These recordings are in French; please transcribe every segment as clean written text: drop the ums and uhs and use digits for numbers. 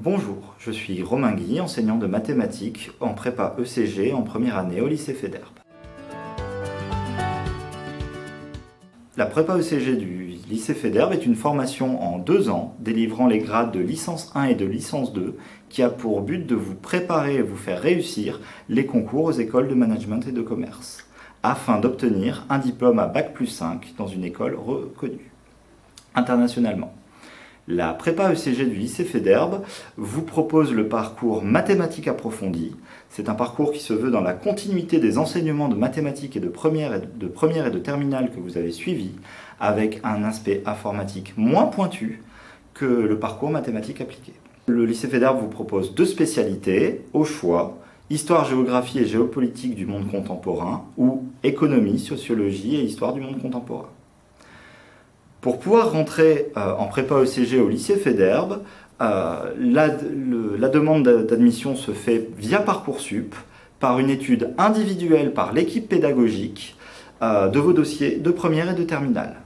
Bonjour, je suis Romain Guy, enseignant de mathématiques en prépa ECG en première année au lycée Faidherbe. La prépa ECG du lycée Faidherbe est une formation en 2 ans délivrant les grades de licence 1 et de licence 2 qui a pour but de vous préparer et vous faire réussir les concours aux écoles de management et de commerce afin d'obtenir un diplôme à Bac+5 dans une école reconnue internationalement. La prépa ECG du lycée Faidherbe vous propose le parcours mathématiques approfondi. C'est un parcours qui se veut dans la continuité des enseignements de mathématiques et de première et de terminale que vous avez suivis, avec un aspect informatique moins pointu que le parcours mathématiques appliqué. Le lycée Faidherbe vous propose 2 spécialités au choix, histoire, géographie et géopolitique du monde contemporain, ou économie, sociologie et histoire du monde contemporain. Pour pouvoir rentrer en prépa ECG au lycée Faidherbe, la demande d'admission se fait via Parcoursup, par une étude individuelle par l'équipe pédagogique de vos dossiers de première et de terminale.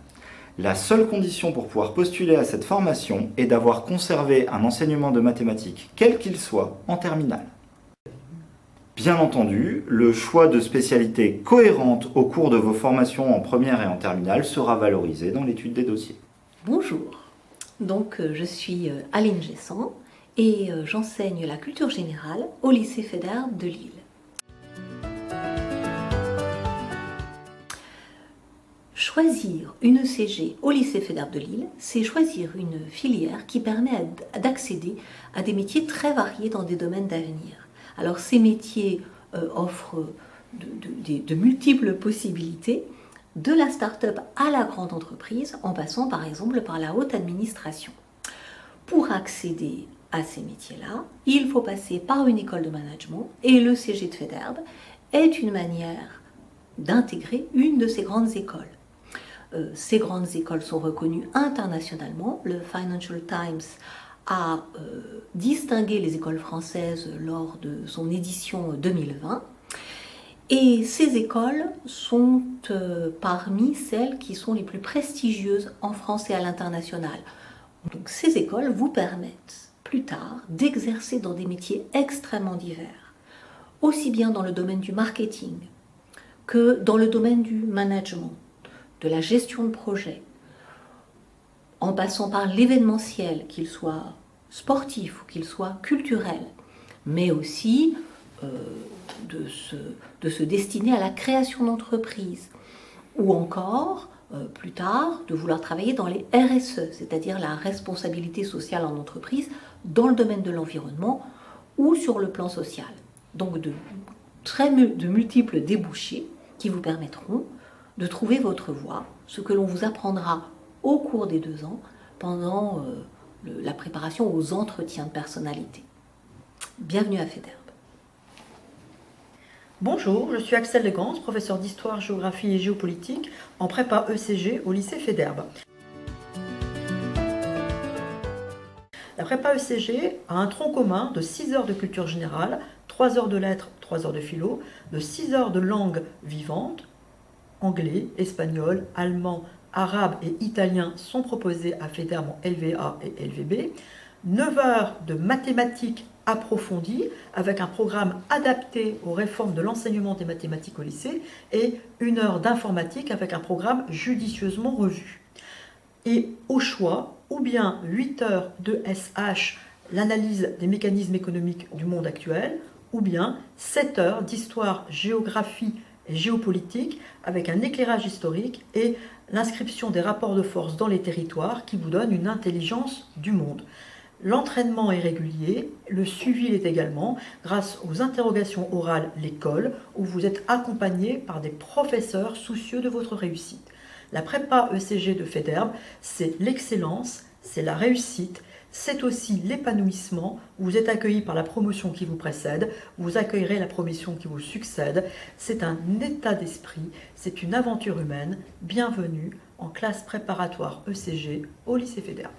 La seule condition pour pouvoir postuler à cette formation est d'avoir conservé un enseignement de mathématiques, quel qu'il soit, en terminale. Bien entendu, le choix de spécialités cohérentes au cours de vos formations en première et en terminale sera valorisé dans l'étude des dossiers. Bonjour, je suis Aline Gessan et j'enseigne la culture générale au lycée Faidherbe de Lille. Choisir une ECG au lycée Faidherbe de Lille, c'est choisir une filière qui permet d'accéder à des métiers très variés dans des domaines d'avenir. Alors ces métiers offrent de multiples possibilités, de la start-up à la grande entreprise, en passant par exemple par la haute administration. Pour accéder à ces métiers-là, il faut passer par une école de management et l'ECG de Faidherbe est une manière d'intégrer une de ces grandes écoles. Ces grandes écoles sont reconnues internationalement. Le Financial Times a distingué les écoles françaises lors de son édition 2020. Et ces écoles sont parmi celles qui sont les plus prestigieuses en France et à l'international. Donc ces écoles vous permettent plus tard d'exercer dans des métiers extrêmement divers, aussi bien dans le domaine du marketing que dans le domaine du management, de la gestion de projet, en passant par l'événementiel, qu'il soit sportif ou qu'il soit culturel, mais aussi de se destiner à la création d'entreprises, ou encore, plus tard, de vouloir travailler dans les RSE, c'est-à-dire la responsabilité sociale en entreprise, dans le domaine de l'environnement ou sur le plan social. Donc de multiples débouchés qui vous permettront de trouver votre voie, ce que l'on vous apprendra au cours des 2 ans pendant la préparation aux entretiens de personnalité. Bienvenue à Faidherbe. Bonjour, je suis Axel Legans, professeur d'histoire, géographie et géopolitique en prépa ECG au lycée Faidherbe. La prépa ECG a un tronc commun de 6 heures de culture générale, 3 heures de lettres, 3 heures de philo, de 6 heures de langue vivante, anglais, espagnol, allemand, arabe et italien sont proposés à Faidherbe en LVA et LVB, 9 heures de mathématiques approfondies avec un programme adapté aux réformes de l'enseignement des mathématiques au lycée et 1 heure d'informatique avec un programme judicieusement revu. Et au choix, ou bien 8 heures de SH, l'analyse des mécanismes économiques du monde actuel, ou bien 7 heures d'histoire, géographie et géopolitique avec un éclairage historique et l'inscription des rapports de force dans les territoires qui vous donne une intelligence du monde. L'entraînement est régulier, le suivi l'est également grâce aux interrogations orales l'école où vous êtes accompagné par des professeurs soucieux de votre réussite. La prépa ECG de Faidherbe, c'est l'excellence, c'est la réussite, c'est aussi l'épanouissement. Vous êtes accueilli par la promotion qui vous précède, vous accueillerez la promotion qui vous succède. C'est un état d'esprit, c'est une aventure humaine. Bienvenue en classe préparatoire ECG au lycée Faidherbe.